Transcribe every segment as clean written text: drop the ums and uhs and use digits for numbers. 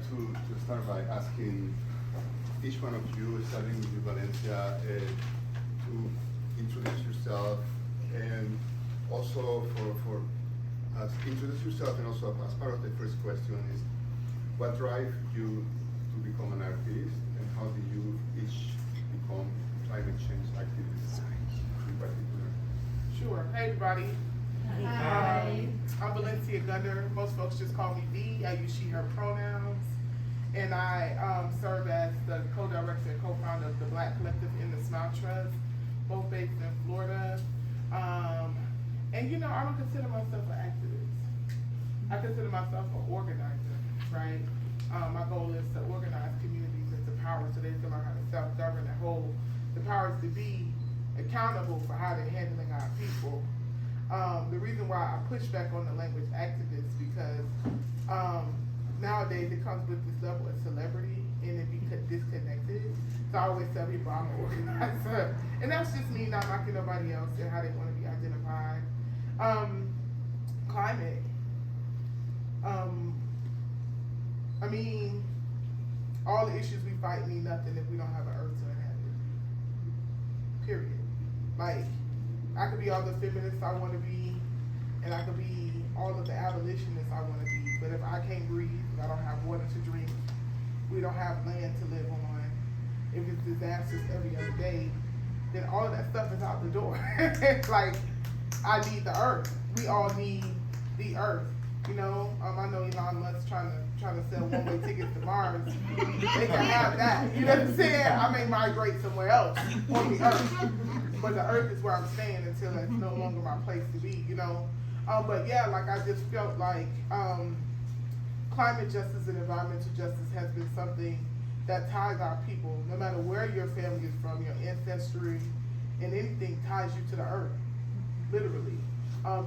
to start by asking each one of you, starting with you, Valencia, to introduce yourself, and also for introduce yourself, and also as part of the first question is, what drives you to become an artist, and how do you each become climate change activists in particular? Sure. Hey, everybody. Hi. I'm Valencia Gunner. Most folks just call me V. I use she, her pronouns. And I serve as the co-director and co-founder of the Black Collective in the Smile Trust, both based in Florida. And you know, I don't consider myself an activist. I consider myself an organizer, right? My goal is to organize communities into power so they can learn how to self-govern and hold the powers to be accountable for how they're handling our people. The reason why I push back on the language activist because nowadays it comes with this level of celebrity and it becomes disconnected. So I always tell people I'm an organizer. And that's just me not knocking nobody else and how they want to be identified. Climate. I mean, all the issues we fight mean nothing if we don't have an earth to inhabit. Period. Like, I could be all the feminists I want to be, and I could be all of the abolitionists I want to be, but if I can't breathe, if I don't have water to drink, we don't have land to live on, if it's disasters every other day, then all of that stuff is out the door. Like, I need the earth. We all need the earth. You know, I know Elon Musk's trying to sell one-way tickets to Mars. They can have that. You know what I'm saying? I may migrate somewhere else on the earth. But the earth is where I'm staying until it's no longer my place to be, you know. But yeah, like I just felt like climate justice and environmental justice has been something that ties our people, no matter where your family is from, your ancestry, and anything ties you to the earth, literally.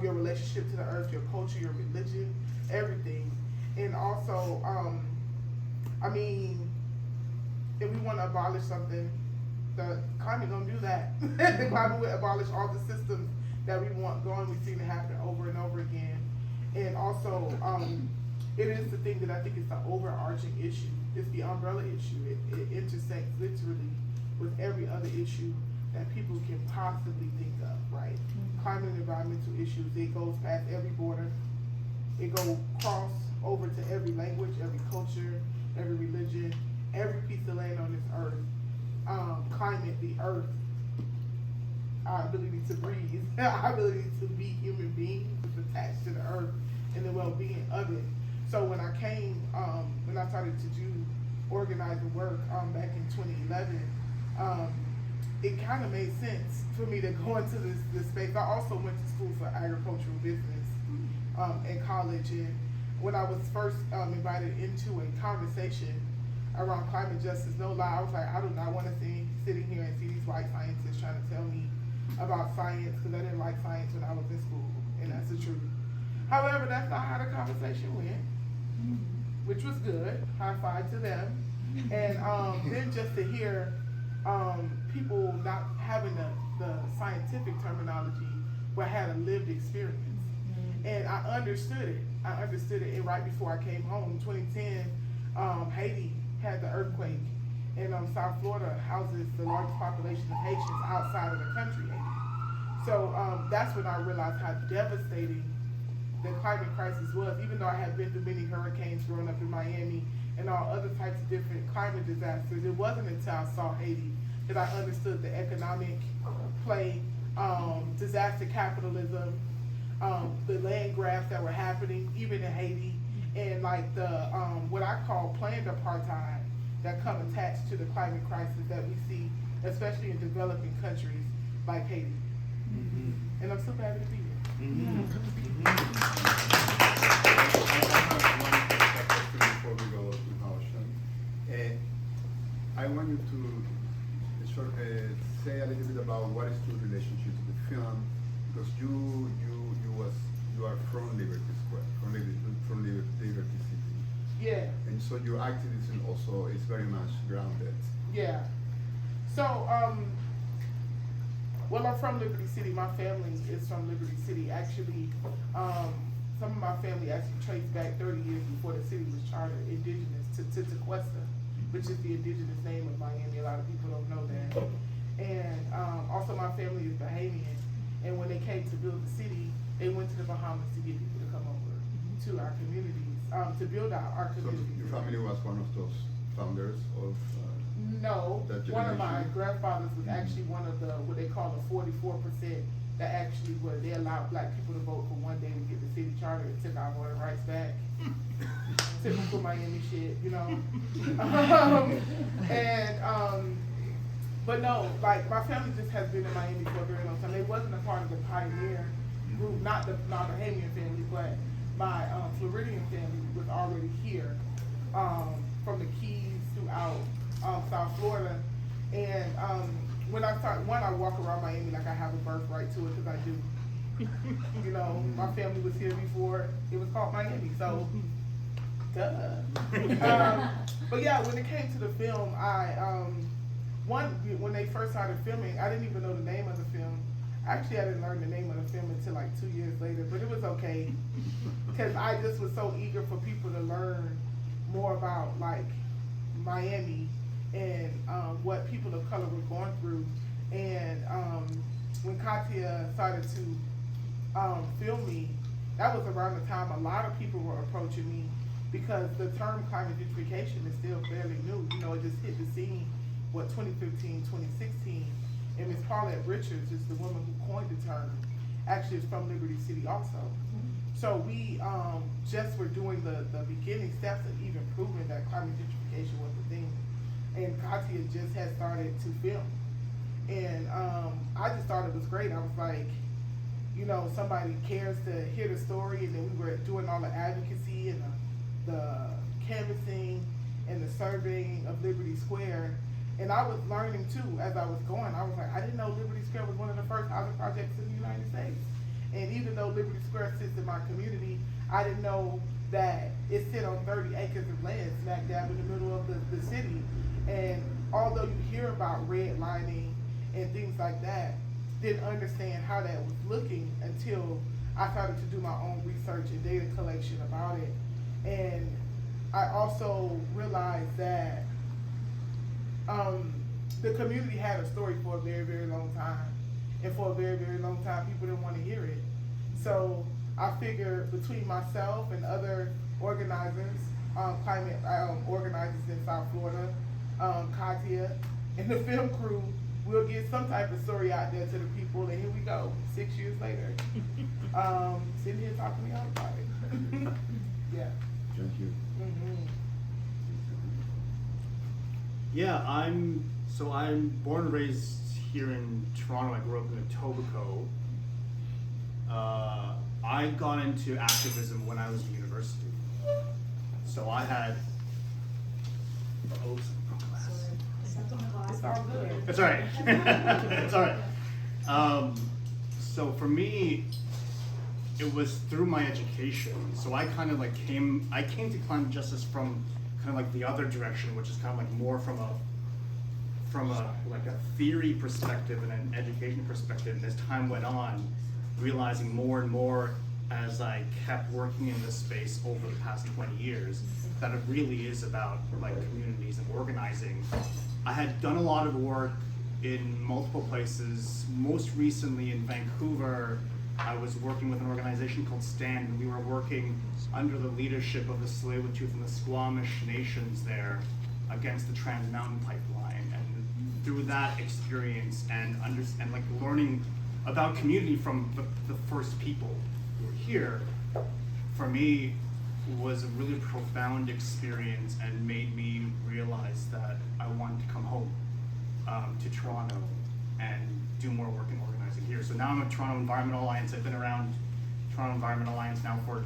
Your relationship to the earth, your culture, your religion, everything. And also, I mean, if we want to abolish something, the climate gonna do that. The climate will abolish all the systems that we want going. We've seen it happen over and over again. And also, it is the thing that I think is the overarching issue. It's the umbrella issue. It intersects literally with every other issue that people can possibly think of, right? Climate and environmental issues, it goes past every border. It goes cross over to every language, every culture, every religion, every piece of land on this earth. Climate, the earth, our ability to breathe, our ability to be human beings is attached to the earth and the well-being of it. So when I came, when I started to do organizing work back in 2011, it kind of made sense for me to go into this space. I also went to school for agricultural business in college, and when I was first invited into a conversation around climate justice, no lie, I was like, I do not want to see sitting here and see these white scientists trying to tell me about science, because I didn't like science when I was in school, and that's the truth. However, that's not how the conversation went, which was good. High five to them. And then just to hear people not having the scientific terminology, but had a lived experience. And I understood it. And right before I came home, 2010, Haiti had the earthquake, and South Florida houses the largest population of Haitians outside of the country, Haiti. So that's when I realized how devastating the climate crisis was. Even though I had been through many hurricanes growing up in Miami and all other types of different climate disasters, it wasn't until I saw Haiti that I understood the economic play, disaster capitalism, the land grabs that were happening even in Haiti, and like the what I call planned apartheid that come attached to the climate crisis that we see, especially in developing countries like Haiti. And I'm so happy to be here. I have one question before we go to Ocean. I want you to say a little bit about what is your relationship to the film, because you are from Liberty Square, from Liberty City. Yeah. And so your activism also is very much grounded. Yeah. So, well, I'm from Liberty City. My family is from Liberty City. Actually, some of my family actually traced back 30 years before the city was chartered, indigenous to Tequesta, which is the indigenous name of Miami. A lot of people don't know that. And also my family is Bahamian, and when they came to build the city, they went to the Bahamas to get people to come over to our communities, to build out our So communities. your family was one of those founders of No, that one of my generation? grandfathers was actually one of the, what they call the 44% that actually were, they allowed black people to vote for one day to get the city charter. It took our voting rights back. Typical Miami shit, you know? But no, like, my family just has been in Miami for a very long time. They wasn't a part of the pioneer group, not the Bahamian family, but my Floridian family was already here, from the Keys throughout South Florida. And when I walk around Miami like I have a birthright to it, because I do. You know, my family was here before it was called Miami, so duh. But yeah, when it came to the film, when they first started filming, I didn't even know the name of the film. Actually, I didn't learn the name of the film until like 2 years later, but it was okay. Because I just was so eager for people to learn more about like Miami and what people of color were going through. And when Katia started to film me, that was around the time a lot of people were approaching me, because the term climate gentrification is still fairly new. You know, it just hit the scene, 2015, 2016. And Ms. Paulette Richards is the woman who coined the term. Actually, it's from Liberty City also. So we just were doing the beginning steps of even proving that climate gentrification was a thing. And Katia just had started to film. And I just thought it was great. I was like, you know, somebody cares to hear the story, and then we were doing all the advocacy and the canvassing and the surveying of Liberty Square. And I was learning too as I was going. I was like, I didn't know Liberty Square was one of the first housing projects in the United States. And even though Liberty Square sits in my community, I didn't know that it sit on 30 acres of land smack dab in the middle of the city. And although you hear about redlining and things like that, didn't understand how that was looking until I started to do my own research and data collection about it. And I also realized that the community had a story for a very, very long time. And for a very, very long time, people didn't want to hear it. So I figured between myself and other organizers, climate organizers in South Florida, Katia, and the film crew, we'll get some type of story out there to the people. And here we go, 6 years later. Sitting here talking to y'all about it. Yeah. Thank you. Mm-hmm. Yeah, I'm born and raised here in Toronto. I grew up in Etobicoke. I got into activism when I was in university. So I had, It's all good. it's all right. It's all right. So for me, it was through my education. So I kind of like came to climate justice from kind of like the other direction, which is kind of like more from a like a theory perspective and an education perspective. And as time went on, realizing more and more as I kept working in this space over the past 20 years, that it really is about like communities and organizing. I had done a lot of work in multiple places. Most recently in Vancouver, I was working with an organization called STAND, and we were working under the leadership of the Tsleil-Waututh and the Squamish nations there against the Trans Mountain Pipeline. And through that experience and like learning about community from the first people who were here, for me, was a really profound experience and made me realize that I wanted to come home to Toronto and do more work in organizing here. So now I'm at Toronto Environment Alliance. I've been around Toronto Environment Alliance now for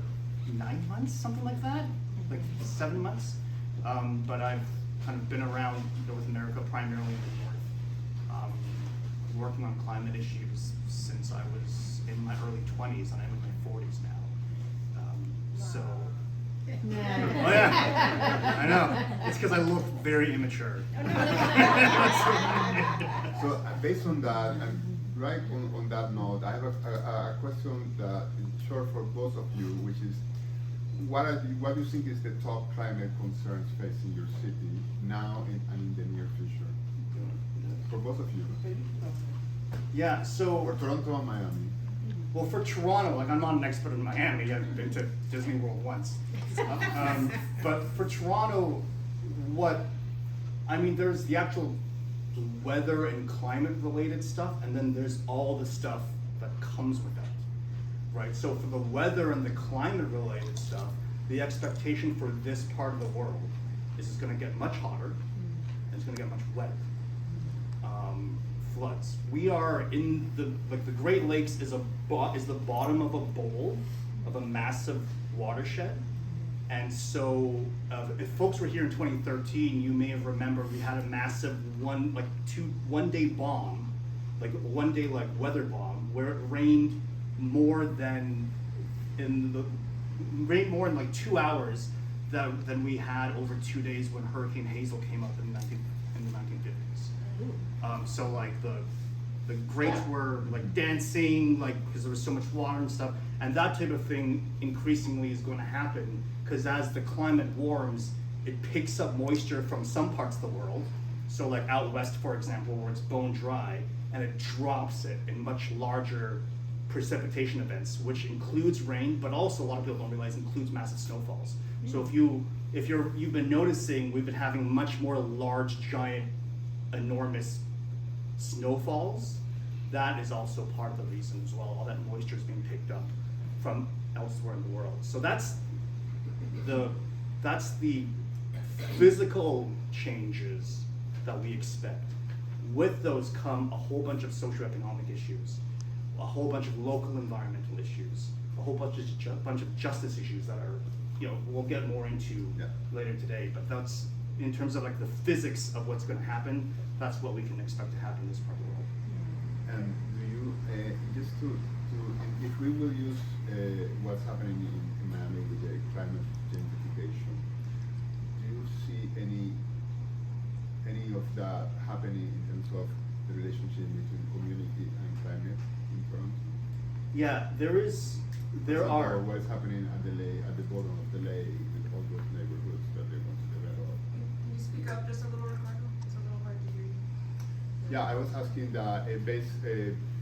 9 months, something like that, like 7 months. But I've kind of been around North America, primarily in the North, working on climate issues since I was in my early 20s, and I'm in my 40s now. So. Oh yeah, I know. It's because I look very immature. So based on that, right on that note, I have a question that is short for both of you, which is, what do you think is the top climate concerns facing your city now and in the near future? For both of you. Yeah, For so, Toronto and Miami. well, for Toronto, like, I'm not an expert in Miami, I've been to Disney World once. But for Toronto, there's the actual weather and climate related stuff, and then there's all the stuff that comes with that, right? So for the weather and the climate related stuff, the expectation for this part of the world is it's gonna get much hotter, and it's gonna get much wetter. Floods. We are in the Great Lakes is the bottom of a bowl of a massive watershed. And so, if folks were here in 2013, you may have remembered we had a massive one day bomb, weather bomb, where it rained more in like 2 hours than we had over 2 days when Hurricane Hazel came up in the 1950s. So like the greats were like dancing, like, because there was so much water and stuff, and that type of thing increasingly is going to happen, because as the climate warms, it picks up moisture from some parts of the world, so like out west, for example, where it's bone dry, and it drops it in much larger precipitation events, which includes rain, but also a lot of people don't realize includes massive snowfalls. So you've been noticing, we've been having much more large, giant, enormous snowfalls. That is also part of the reason as well. All that moisture is being picked up from elsewhere in the world. So that's the physical changes that we expect. With those come a whole bunch of socioeconomic issues, a whole bunch of local environmental issues, a whole bunch of justice issues that are, we'll get more into later today. But that's, in terms of like the physics of what's going to happen, that's what we can expect to happen in this part of the world. And do you, if we will use what's happening in Miami with the climate gentrification, do you see any of that happening in terms of the relationship between community and climate in Toronto? Yeah, there are. What's happening at the bottom of the lake, with all those neighborhoods that they want to develop? Can you speak up just a little, Ricardo? It's a little hard to hear you. Yeah, I was asking that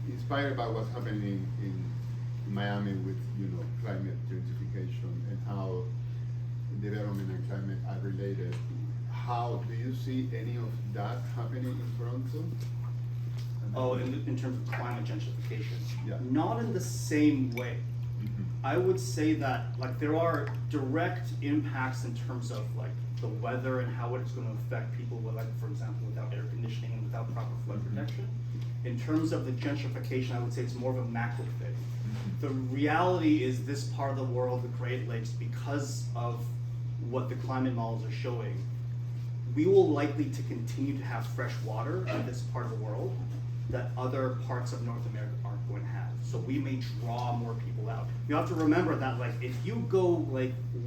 inspired by what's happening in Miami with climate gentrification and how development and climate are related. How do you see any of that happening in Toronto? Oh, in terms of climate gentrification? Yeah. Not in the same way. Mm-hmm. I would say that there are direct impacts in terms of the weather and how it's going to affect people with, for example, without air conditioning and without proper flood protection. In terms of the gentrification, I would say it's more of a macro thing. The reality is this part of the world, the Great Lakes, because of what the climate models are showing, we will likely to continue to have fresh water in this part of the world that other parts of North America aren't going to have. So we may draw more people out. You have to remember that if you go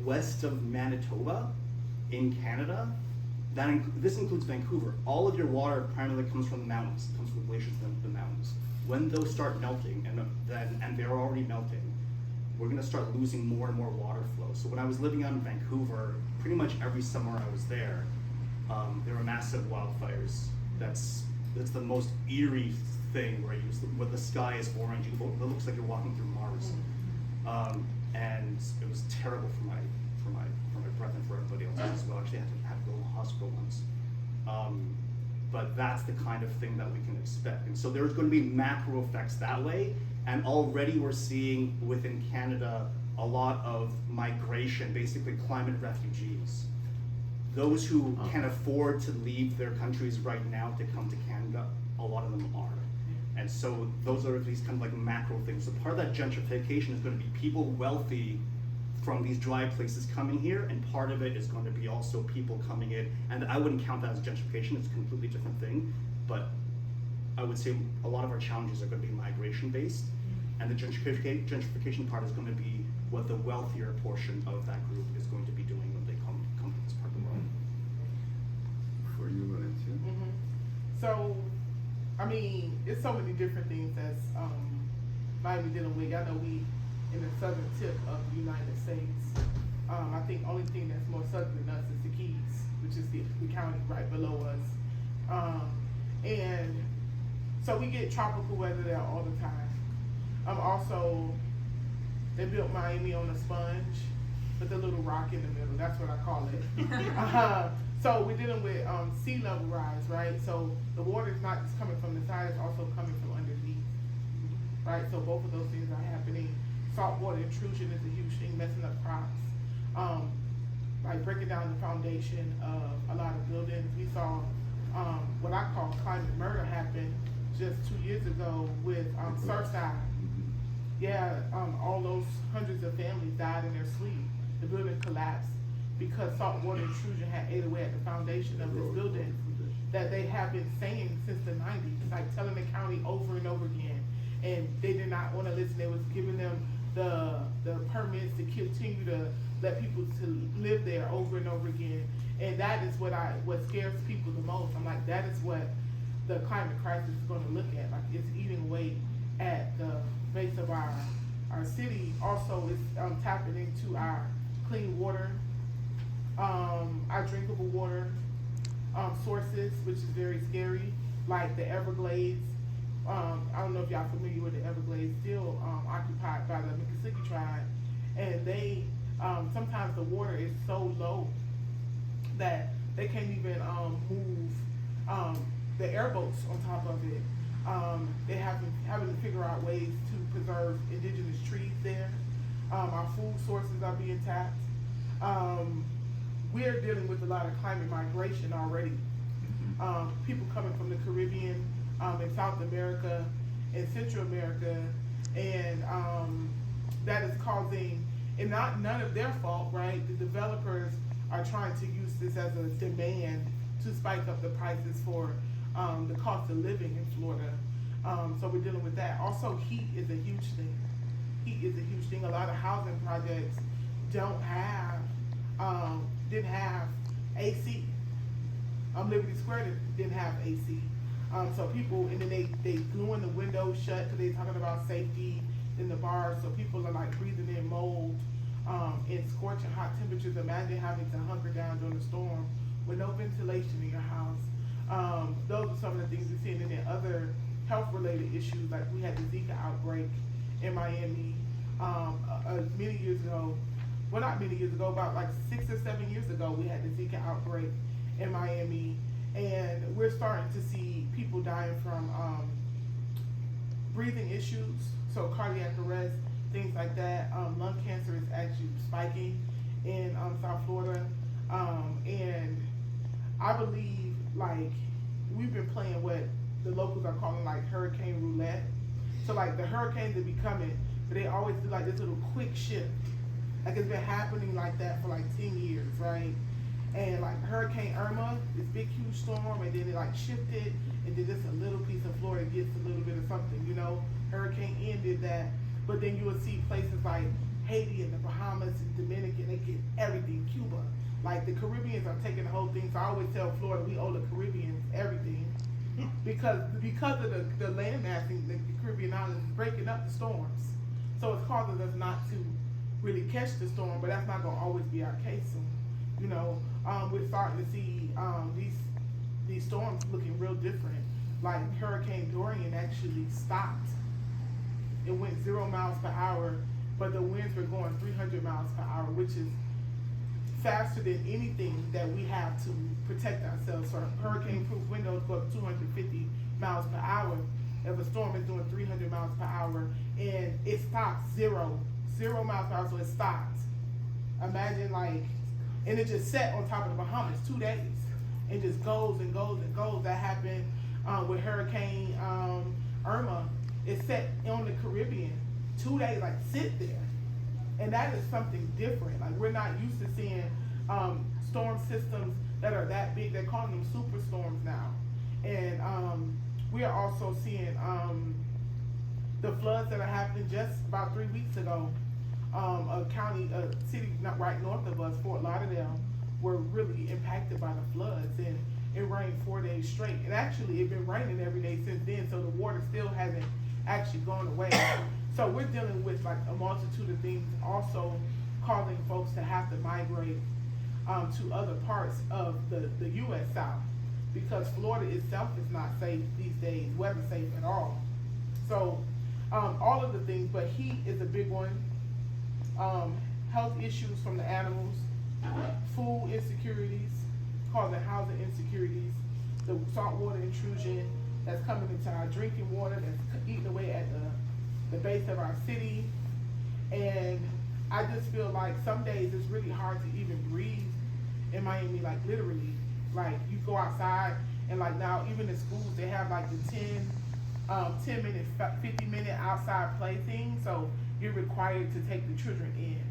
west of Manitoba in Canada, this includes Vancouver. All of your water primarily comes from the mountains. It comes from glaciers and the mountains. When those start melting, and they're already melting, we're going to start losing more and more water flow. So when I was living out in Vancouver, pretty much every summer I was there were massive wildfires. That's the most eerie thing where the sky is orange. It looks like you're walking through Mars, and it was terrible for my breath and for everybody else as well. Actually, I had to go to the hospital once. But that's the kind of thing that we can expect. And so there's going to be macro effects that way. And already we're seeing within Canada a lot of migration, basically climate refugees. Those who can afford to leave their countries right now to come to Canada, a lot of them are. And so those are these kind of macro things. So part of that gentrification is going to be people wealthy from these dry places coming here, and part of it is going to be also people coming in, and I wouldn't count that as gentrification, it's a completely different thing, but I would say a lot of our challenges are going to be migration based, and the gentrification part is going to be what the wealthier portion of that group is going to be doing when they come to this part of the world. For you, Valencia? So I mean, it's so many different things that's Miami dealing with. I know we in the southern tip of the United States. I think only thing that's more southern than us is the Keys, which is the county right below us. And so we get tropical weather there all the time. Also, they built Miami on a sponge with a little rock in the middle. That's what I call it. So we're dealing with sea level rise, right? So the water is not just coming from the side, it's also coming from underneath, right? So both of those things are happening. Saltwater intrusion is a huge thing, messing up crops. Like breaking down the foundation of a lot of buildings. We saw what I call climate murder happen just 2 years ago with Surfside. Yeah, all those hundreds of families died in their sleep. The building collapsed because saltwater intrusion had ate away at the foundation of this building that they have been saying since the 90s, like telling the county over and over again. And they did not want to listen. They was giving them the permits to continue to let people to live there over and over again. And that is what scares people the most. I'm like, that is what the climate crisis is going to look at. Like, it's eating away at the base of our city. Also, it's tapping into our clean water, our drinkable water sources, which is very scary, like the Everglades. I don't know if y'all familiar with the Everglades, still occupied by the Miccosukee tribe, and they sometimes the water is so low that they can't even move the airboats on top of it. They're having to figure out ways to preserve indigenous trees there. Our food sources are being tapped. We're dealing with a lot of climate migration already. People coming from the Caribbean, in South America, and Central America, and that is causing, and none of their fault, right? The developers are trying to use this as a demand to spike up the prices for the cost of living in Florida. So we're dealing with that. Also, heat is a huge thing. Heat is a huge thing. A lot of housing projects didn't have AC. Liberty Square didn't have AC. So people, and then they gluing the windows shut because they're talking about safety in the bars. So people are like breathing in mold in scorching hot temperatures. Imagine having to hunker down during a storm with no ventilation in your house. Those are some of the things we're seeing. And then other health-related issues, like we had the Zika outbreak in Miami many years ago. Well, not many years ago, about like 6 or 7 years ago, we had the Zika outbreak in Miami. And we're starting to see people dying from breathing issues, so cardiac arrest, things like that. Lung cancer is actually spiking in South Florida. And I believe, like, we've been playing what the locals are calling like hurricane roulette. So like the hurricanes will be coming, but they always do like this little quick shift. Like it's been happening like that for like 10 years, right? And like Hurricane Irma, this big huge storm, and then it like shifted, and then just a little piece of Florida gets a little bit of something, you know? Hurricane Ian did that, but then you will see places like Haiti and the Bahamas and Dominican, they get everything, Cuba. Like the Caribbeans are taking the whole thing, so I always tell Florida, we owe the Caribbeans everything. Because of the land massing, the Caribbean islands is breaking up the storms. So it's causing us not to really catch the storm, but that's not gonna always be our case. So, you know, we're starting to see these storms looking real different. Like Hurricane Dorian actually stopped. It went 0 miles per hour, but the winds were going 300 miles per hour, which is faster than anything that we have to protect ourselves. So hurricane-proof windows go up 250 miles per hour. If a storm is doing 300 miles per hour and it stops 0 miles per hour, so it stopped. Imagine like, and it just sat on top of the Bahamas 2 days. It just goes and goes and goes. That happened with Hurricane Irma. It sat on the Caribbean 2 days, like sit there. And that is something different. Like we're not used to seeing storm systems that are that big. They're calling them superstorms now. And we are also seeing the floods that are happening just about 3 weeks ago. A city not right north of us, Fort Lauderdale, were really impacted by the floods. And it rained 4 days straight. And actually, it's been raining every day since then, so the water still hasn't actually gone away. So we're dealing with like a multitude of things, also causing folks to have to migrate to other parts of the U.S. South, because Florida itself is not safe these days, weather safe at all. So all of the things, but heat is a big one. Health issues from the animals, food insecurities, causing housing insecurities, the saltwater intrusion that's coming into our drinking water, that's eating away at the base of our city. And I just feel like some days it's really hard to even breathe in Miami, like literally. Like you go outside and like now even in schools they have like the 10 minute, 50-minute outside play thing. So you're required to take the children in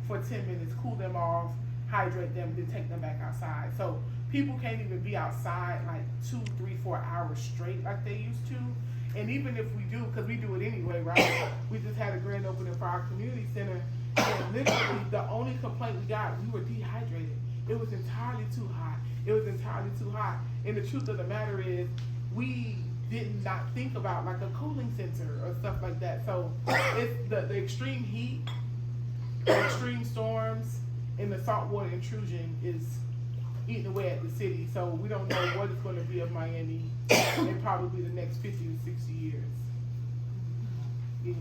for 10 minutes, cool them off, hydrate them, then take them back outside. So people can't even be outside like 2, 3, 4 hours straight like they used to. And even if we do, because we do it anyway, right? We just had a grand opening for our community center, and literally the only complaint we got, we were dehydrated. It was entirely too hot. It was entirely too hot. And the truth of the matter is, we did not think about like a cooling center or stuff like that. So it's the extreme heat, the extreme storms, and the saltwater intrusion is eating away at the city. So we don't know what it's going to be of Miami in probably the next 50 to 60 years. Yeah.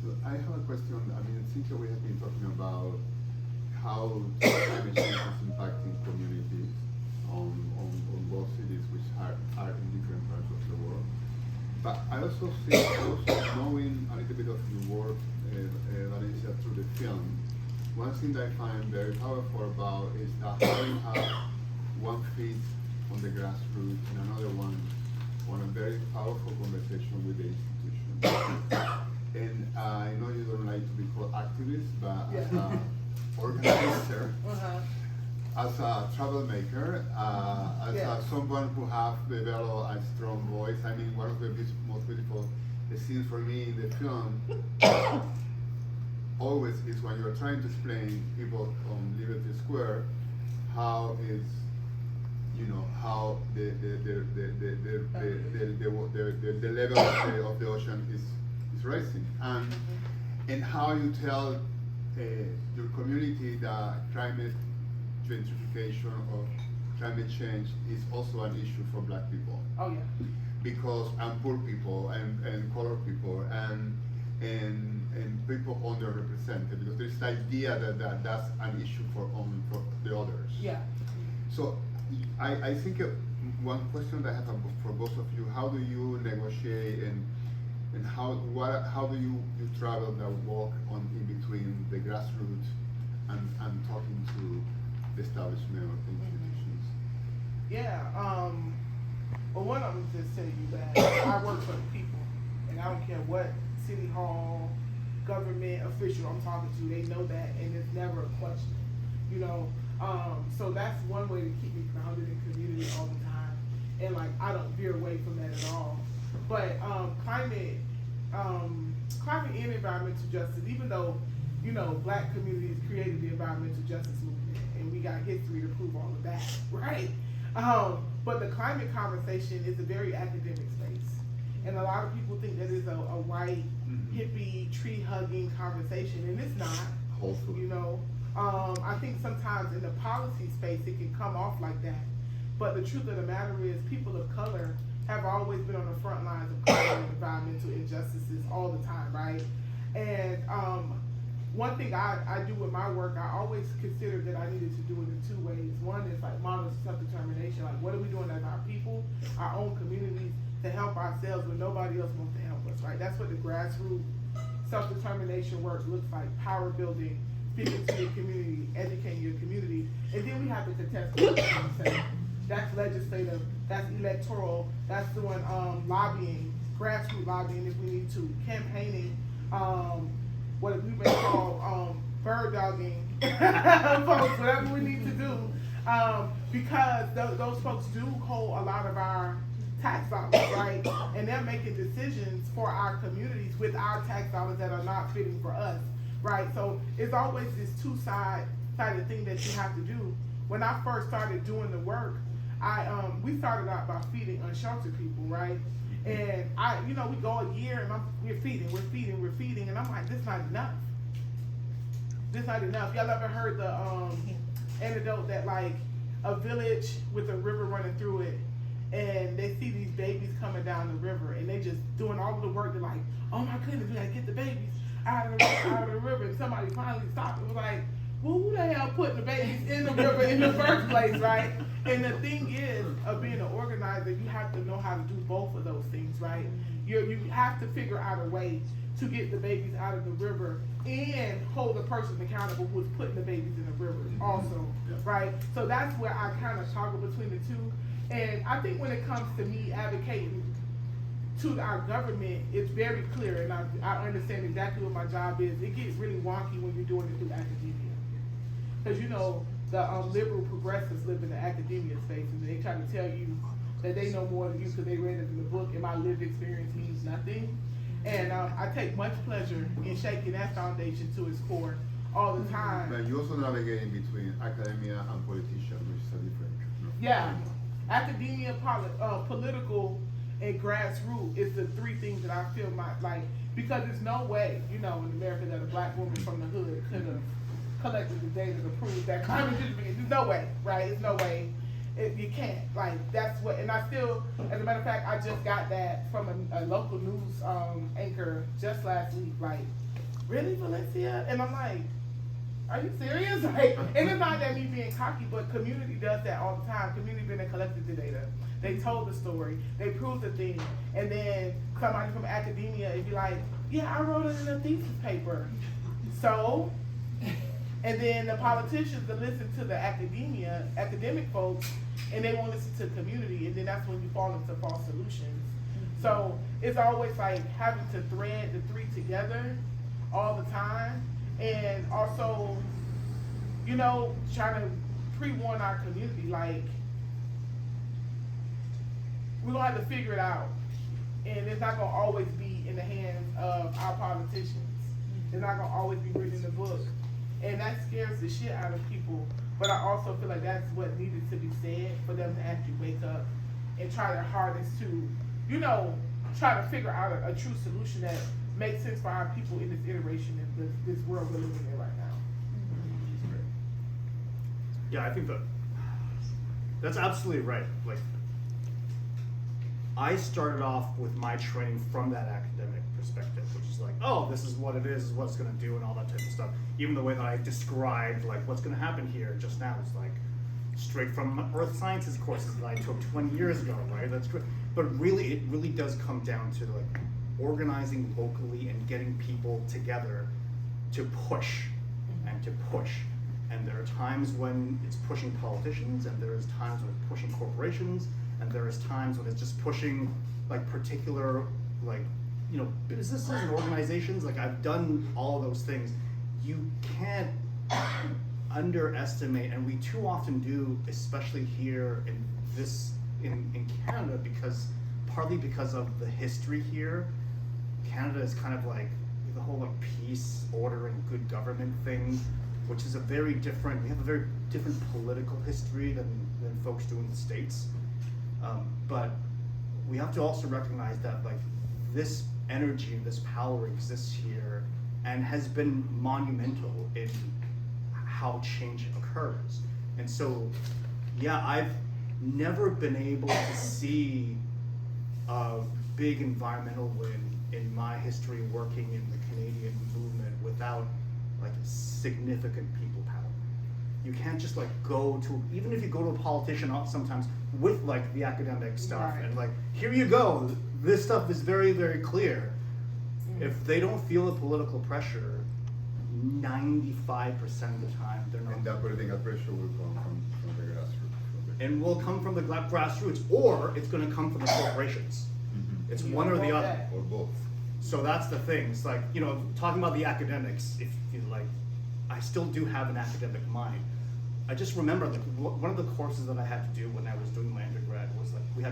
So I have a question. I mean, since we have been talking about how climate change is impacting communities on both cities, which are in different parts of the world. But I also think, also knowing a little bit of your work, Valencia, through the film, one thing that I find very powerful about is that how you have one feet on the grassroots and another one on a very powerful conversation with the institution. And I know you don't like to be called activist, but as an organizer, as a troublemaker, as someone who have developed a strong voice. I mean, one of the most beautiful scenes for me in the film always is when you're trying to explain people on Liberty Square how is, you know, how the level of the ocean is rising, and how you tell your community that climate gentrification or climate change is also an issue for Black people. Oh yeah. Because and poor people and colored people and people underrepresented, because there's the idea that that's an issue for the others. Yeah. So I think one question that I have for both of you: how do you negotiate and how do you travel that walk on in between the grassroots and talking to the establishment or institutions? Yeah. Well, one of them just tell you that I work for the people, and I don't care what city hall, government official I'm talking to, they know that, and it's never a question, you know. So that's one way to keep me grounded in community all the time, and like I don't veer away from that at all. But climate and environmental justice, even though, you know, Black communities created the environmental justice movement, and we got history to prove all of that, right? But the climate conversation is a very academic space. And a lot of people think that is a white, hippie, tree-hugging conversation, and it's not. Hopefully. You know, I think sometimes in the policy space it can come off like that. But the truth of the matter is, people of color have always been on the front lines of climate and environmental injustices all the time, right? And one thing I do with my work, I always considered that I needed to do it in two ways. One is like model self-determination, like what are we doing as our people, our own communities, to help ourselves when nobody else wants to help us, right? That's what the grassroots self-determination work looks like: power building, speaking to your community, educating your community. And then we have to contest the that's legislative, that's electoral, that's doing lobbying, grassroots lobbying if we need to, campaigning, what we may call bird dogging folks, whatever we need to do, because those folks do hold a lot of our tax dollars, right? And they're making decisions for our communities with our tax dollars that are not fitting for us, right? So it's always this two-sided thing that you have to do. When I first started doing the work, we started out by feeding unsheltered people, right? And we go a year and we're feeding, and I'm like, this not enough. This not enough. Y'all ever heard the anecdote that like a village with a river running through it, and they see these babies coming down the river, and they just doing all of the work. They're like, oh my goodness, we gotta get the babies out of the river. And somebody finally stopped and was like, well, who the hell put the babies in the river in the first place, right? And the thing is, of being an organizer, you have to know how to do both of those things, right? You have to figure out a way to get the babies out of the river and hold the person accountable who is putting the babies in the river also, right? So that's where I kind of toggle between the two. And I think when it comes to me advocating to our government, it's very clear, and I understand exactly what my job is. It gets really wonky when you're doing it through academia. Because the liberal progressives live in the academia space, and they try to tell you that they know more than you because they read it in the book, and my lived experience means nothing. And I take much pleasure in shaking that foundation to its core all the time. But you also navigate in between academia and politicians, which is a different. Yeah, academia, political, and grassroots is the three things that I feel because there's no way, in America that a black woman from the hood could have collected the data to prove that climate change. There's no way, right? There's no way. You can't. That's what, and I still, as a matter of fact, I just got that from a local news anchor just last week. Like, really, Valencia? And I'm like, are you serious? And it's not that me being cocky, but community does that all the time. Community been and collected the data. They told the story. They proved the thing. And then somebody from academia would be like, yeah, I wrote it in a thesis paper. So, and then the politicians that listen to the academic folks, and they won't listen to the community, and then that's when you fall into false solutions. So it's always like having to thread the three together all the time, and also, trying to pre-warn our community, like, we're gonna have to figure it out, and it's not gonna always be in the hands of our politicians. It's not gonna always be written in the book. And that scares the shit out of people. But I also feel like that's what needed to be said for them to actually wake up and try their hardest to, try to figure out a true solution that makes sense for our people in this iteration in this world we're living in right now. Yeah, I think that's absolutely right. Like, I started off with my training from that academic perspective, which is like, oh, this is what it is what it's going to do, and all that type of stuff. Even the way that I described like what's going to happen here just now is like straight from earth sciences courses that I took 20 years ago, right? That's great. But really, it really does come down to like organizing locally and getting people together to push and to push. And there are times when it's pushing politicians, and there is times when it's pushing corporations, and there is times when it's just pushing like particular businesses and organizations. Like, I've done all of those things. You can't underestimate, and we too often do, especially here in Canada, partly because of the history here. Canada is kind of like the whole like peace, order, and good government thing, which is we have a very different political history than folks do in the States. But we have to also recognize that like this energy and this power exists here and has been monumental in how change occurs. And so, yeah, I've never been able to see a big environmental win in my history working in the Canadian movement without like significant people power. You can't just like go to, even if you go to a politician sometimes with like the academic stuff, right, and like, here you go, this stuff is very, very clear. If they don't feel the political pressure, 95% of the time they're not. And that political pressure will come from the grassroots. And will come from the grassroots, or it's going to come from the corporations. Mm-hmm. It's one or the other. Or both. So that's the thing. It's like, talking about the academics, if you like, I still do have an academic mind. I just remember like one of the courses that I had to do when I was doing my undergrad was like we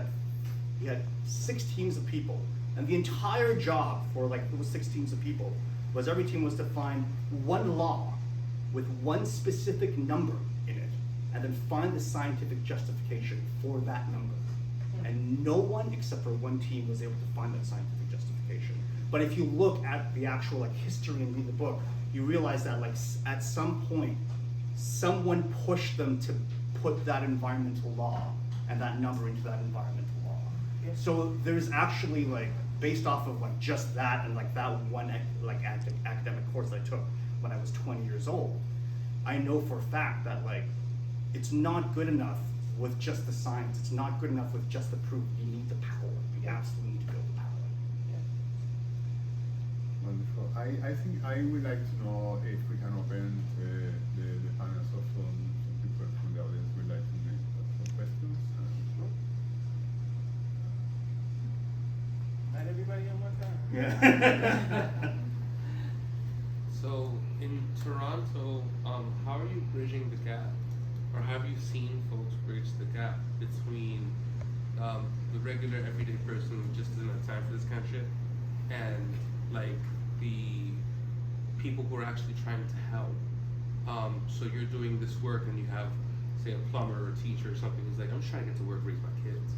had 6 teams of people, and the entire job for like it was 6 teams of people was every team was to find one law with one specific number in it and then find the scientific justification for that number. And no one except for one team was able to find that scientific justification. But if you look at the actual like history and read the book, you realize that like at some point, someone pushed them to put that environmental law and that number into that environmental law. Yeah. So there's actually like, based off of like just that and like that one like academic course I took when I was 20 years old, I know for a fact that like, it's not good enough with just the science. It's not good enough with just the proof. You need the power. You absolutely need to build the power. Wonderful. I think I would like to know if we can open the panel so some people from the audience would like to make some questions. Not everybody on one time. Yeah. So in Toronto, how are you bridging the gap, or have you seen folks bridge the gap between the regular everyday person who just doesn't have time for this kind of shit, and like the people who are actually trying to help? So you're doing this work, and you have, say, a plumber or a teacher or something who's like, I'm just trying to get to work, raise my kids.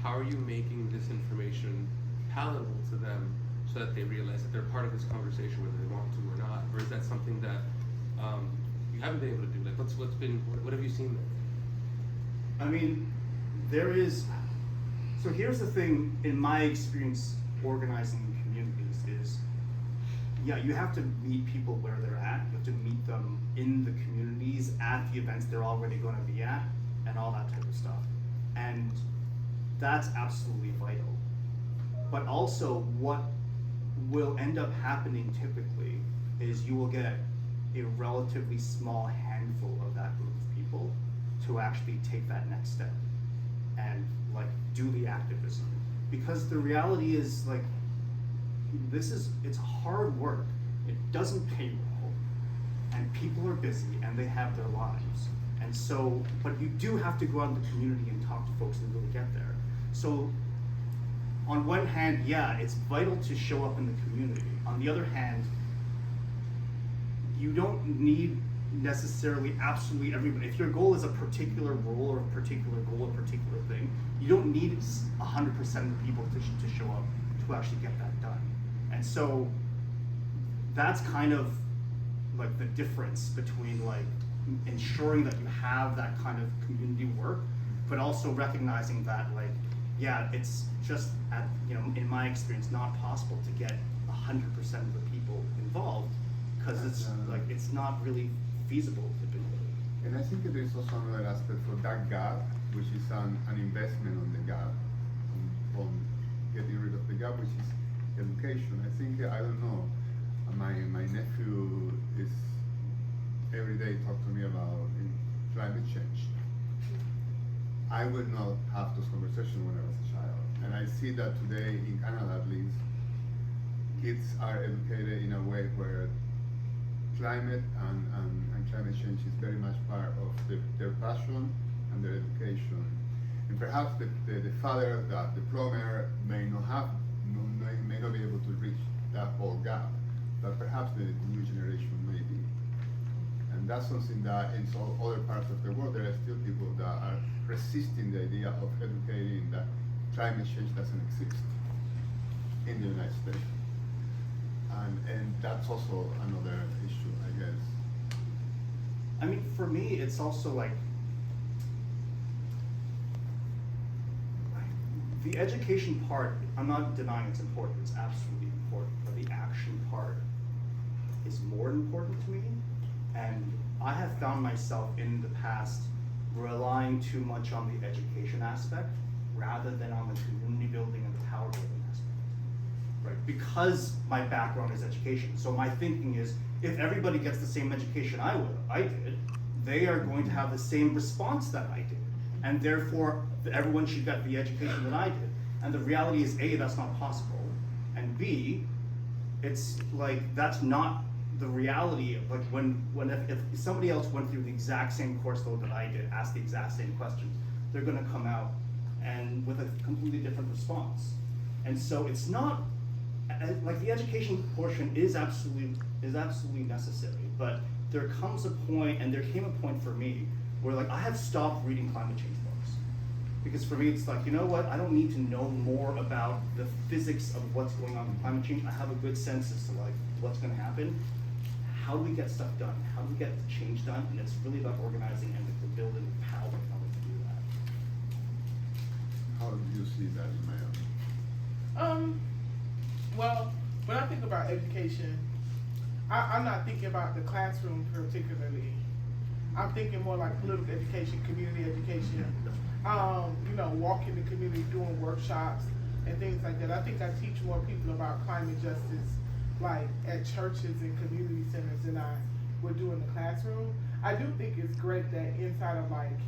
How are you making this information palatable to them so that they realize that they're part of this conversation whether they want to or not? Or is that something that you haven't been able to do? Like, what have you seen there? I mean, there is, so here's the thing, in my experience organizing communities is, yeah, you have to meet people where they're at. You have to meet them in the communities, at the events they're already going to be at, and all that type of stuff. And that's absolutely vital. But also, what will end up happening typically is you will get a relatively small handful of that group of people to actually take that next step and like do the activism. Because the reality is like, it's hard work. It doesn't pay well, and people are busy and they have their lives. And so, but you do have to go out in the community and talk to folks and really get there. So on one hand, yeah, it's vital to show up in the community. On the other hand, you don't need necessarily absolutely everybody. If your goal is a particular role or a particular goal or a particular thing, you don't need 100% of the people to show up to actually get that done. And so that's kind of like the difference between like ensuring that you have that kind of community work, but also recognizing that like, yeah, it's just in my experience, not possible to get 100% of the people involved, because it's not really feasible typically. And I think there is also another aspect for that gap, which is an investment on the gap, on getting rid of the gap, which is education. I think, I don't know, my nephew is every day talk to me about climate change. I would not have those conversations when I was a child. And I see that today in Canada at least, kids are educated in a way where climate and climate change is very much part of their passion and their education. And perhaps the father, the plumber, may not be able to reach that whole gap, but perhaps the new generation may be. And that's something that in some other parts of the world, there are still people that are resisting the idea of educating that climate change doesn't exist in the United States. And that's also another issue, I guess. I mean, for me, it's also like, the education part, I'm not denying it's important, it's absolutely important, but the action part is more important to me. And I have found myself in the past relying too much on the education aspect rather than on the community building and the power building aspect, right? Because my background is education. So my thinking is, if everybody gets the same education I did, they are going to have the same response that I did. And therefore, everyone should get the education that I did. And the reality is, A, that's not possible. And B, it's like, that's not the reality. Like if somebody else went through the exact same course load that I did, asked the exact same questions, they're gonna come out and with a completely different response. And so it's not, like the education portion is absolutely necessary, but there comes a point, and there came a point for me, where like I have stopped reading climate change books. Because for me, it's like, you know what, I don't need to know more about the physics of what's going on with climate change. I have a good sense as to like what's gonna happen. How do we get stuff done? How do we get the change done? And it's really about organizing and the building the power in order to do that. How do you see that in Miami? Well, when I think about education, I'm not thinking about the classroom particularly. I'm thinking more like political education, community education. You know, walking the community, doing workshops and things like that. I think I teach more people about climate justice, like at churches and community centers than I would do in the classroom. I do think it's great that inside of like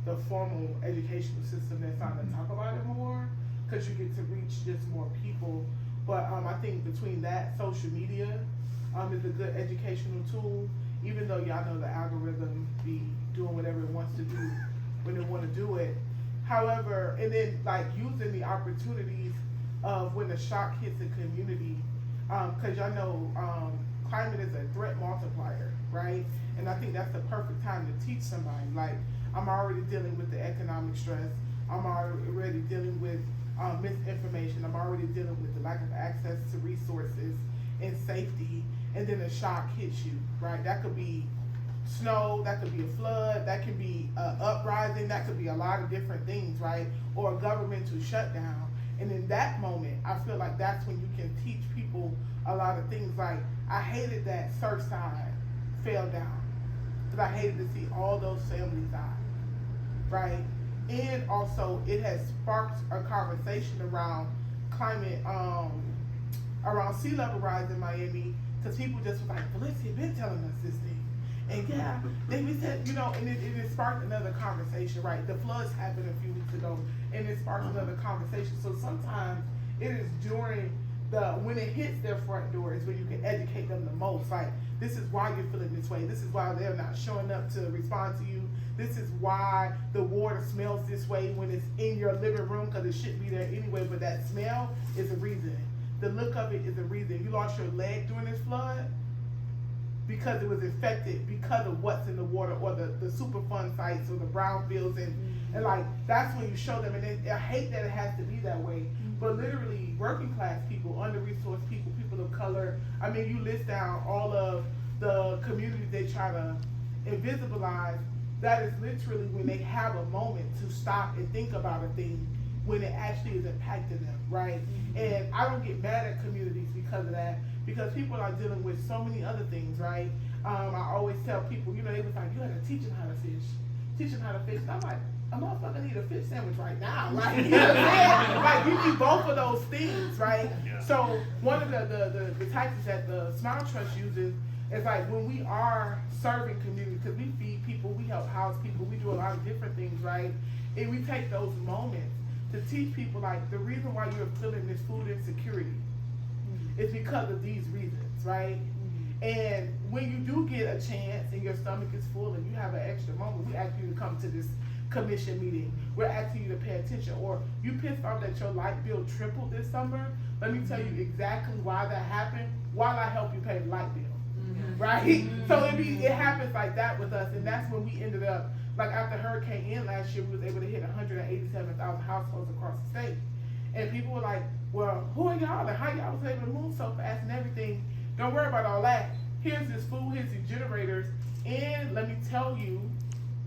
the formal educational system they're starting to talk about it more, because you get to reach just more people. But I think between that, social media is a good educational tool, even though y'all know the algorithm be doing whatever it wants to do when they want to do it. However, and then like using the opportunities of when the shock hits the community, because y'all know climate is a threat multiplier, right? And I think that's the perfect time to teach somebody. Like, I'm already dealing with the economic stress. I'm already dealing with misinformation. I'm already dealing with the lack of access to resources and safety. And then a shock hits you, right? That could be snow, that could be a flood, that could be an uprising, that could be a lot of different things, right? Or a governmental shutdown. And in that moment, I feel like that's when you can teach people a lot of things. Like, I hated that Surfside fell down, because I hated to see all those families die, right? And also, it has sparked a conversation around climate, around sea level rise in Miami, because people just were like, Valencia been telling us this thing. And yeah, we said, you know, and it sparked another conversation, right? The floods happened a few weeks ago, and it sparked another conversation. So sometimes it is during when it hits their front door is when you can educate them the most. Like, this is why you're feeling this way. This is why they're not showing up to respond to you. This is why the water smells this way when it's in your living room, because it shouldn't be there anyway, but that smell is a reason. The look of it is a reason. You lost your leg during this flood because it was infected because of what's in the water, or the Superfund sites or the brownfields, and like, that's when you show them. And I hate that it has to be that way, but literally working class people, under-resourced people, people of color, I mean, you list down all of the communities they try to invisibilize. That is literally when they have a moment to stop and think about a thing when it actually is impacting them, right? And I don't get mad at communities because of that, because people are dealing with so many other things, right? I always tell people, you know, they was like, you gotta teach them how to fish. Teach them how to fish. And I'm like, a motherfucker need a fish sandwich right now, right? You know what I'm saying? Like, you need both of those things, right? Yeah. So one of the tactics that the Smile Trust uses is like, when we are serving community, because we feed people, we help house people, we do a lot of different things, right? And we take those moments to teach people, like, the reason why you're feeling this food insecurity is because of these reasons, right? And when you do get a chance and your stomach is full and you have an extra moment, we ask you to come to this commission meeting. We're asking you to pay attention. Or you pissed off that your light bill tripled this summer. Let me tell you exactly why that happened while I help you pay the light bill. Right? So it happens like that with us, and that's when we ended up, like, after Hurricane Ian last year, we was able to hit 187,000 households across the state. And people were like, well, who are y'all and how y'all was able to move so fast and everything? Don't worry about all that. Here's this food, here's these generators, and let me tell you,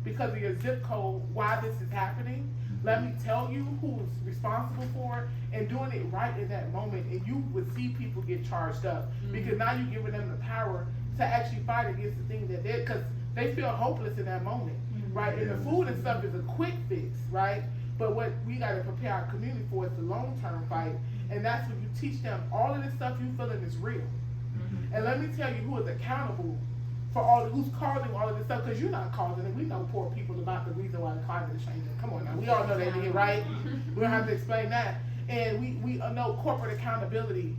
because of your zip code, why this is happening. Let me tell you who's responsible for it, and doing it right in that moment, and you would see people get charged up, because now you're giving them the power to actually fight against the thing that they're, because they feel hopeless in that moment, right? And the food and stuff is a quick fix, right? But what we got to prepare our community for is the long-term fight, and that's when you teach them all of this stuff you feeling is real. And let me tell you who is accountable for who's causing all of this stuff, because you're not causing it. We know poor people about the reason why the climate is changing. Come on now, we all know that here, right? We don't have to explain that. And we know corporate accountability,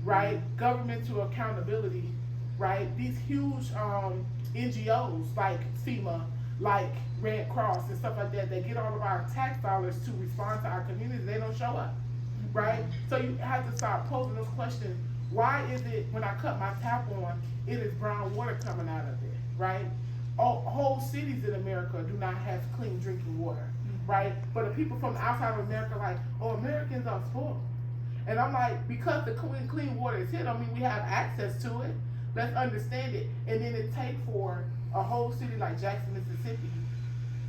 right? Governmental accountability, right? These huge NGOs like FEMA, like Red Cross and stuff like that, they get all of our tax dollars to respond to our communities. They don't show up, right? So you have to start posing those questions. Why is it when I cut my tap on, it is brown water coming out of it, right? whole cities in America do not have clean drinking water, right? But the people from outside of America are like, oh, Americans are spoiled. And I'm like, because the clean water is here, I mean, we have access to it. Let's understand it. And then it takes for a whole city like Jackson, Mississippi,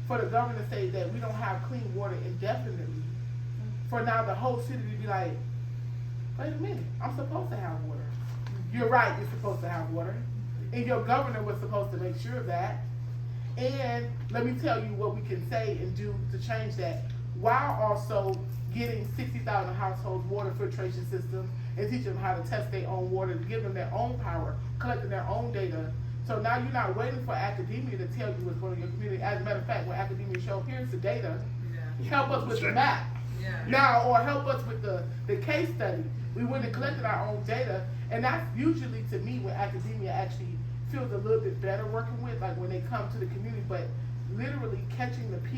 for the governor to say that we don't have clean water indefinitely. For now the whole city to be like, wait a minute, I'm supposed to have water. You're right, you're supposed to have water. And your governor was supposed to make sure of that. And let me tell you what we can say and do to change that, while also getting 60,000 households water filtration systems and teaching them how to test their own water, to give them their own power, collecting their own data. So now you're not waiting for academia to tell you what's going on in your community. As a matter of fact, when academia show, here's the data, help us with the map. Now, or help us with the case study. We went and collected our own data, and that's usually, to me, when academia actually feels a little bit better working with, like when they come to the community, but literally catching the people